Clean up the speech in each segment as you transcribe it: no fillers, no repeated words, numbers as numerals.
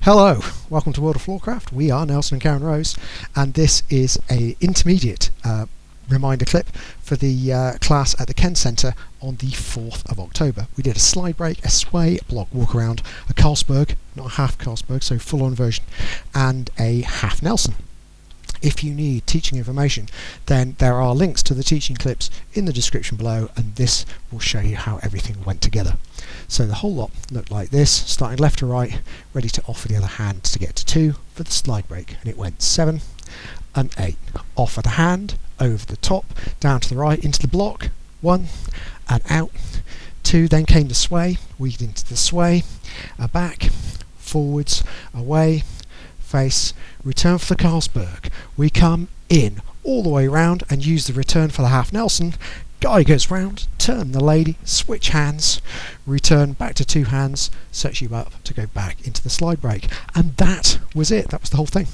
Hello, welcome to World of Warcraft. We are Nelson and Karen Rose, and this is a intermediate reminder clip for the class at the Kenn Centre on the 4th of October. We did a slide break, a sway, a block walk around, a Carlsberg, not a half Carlsberg, so full on version, and a half Nelson. If you need teaching information, then there are links to the teaching clips in the description below, and this will show you how everything went together. So the whole lot looked like this, starting left to right, ready to offer the other hand to get to 2 for the slide break, and it went 7 and 8. Offer the hand, over the top, down to the right, into the block, 1 and out, 2, then came the sway, weaved into the sway, back, forwards, away, face, return for the Carlsberg. We come in all the way round and use the return for the half Nelson. Guy goes round, turn the lady, switch hands, return back to 2 hands, sets you up to go back into the slide break. And that was it. That was the whole thing.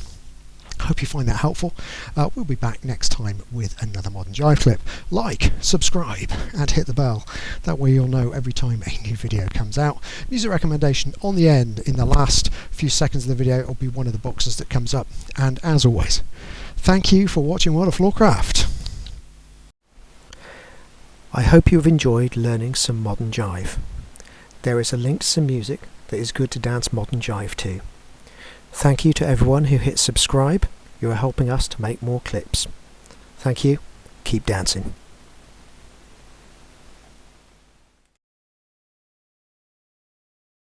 Hope you find that helpful. We'll be back next time with another Modern Jive clip. Like, subscribe and hit the bell. That way you'll know every time a new video comes out. Music recommendation on the end in the last few seconds of the video will be one of the boxes that comes up. And as always, thank you for watching World of Warcraft. I hope you have enjoyed learning some Modern Jive. There is a link to some music that is good to dance Modern Jive to. Thank you to everyone who hit subscribe. You are helping us to make more clips. Thank you. Keep dancing.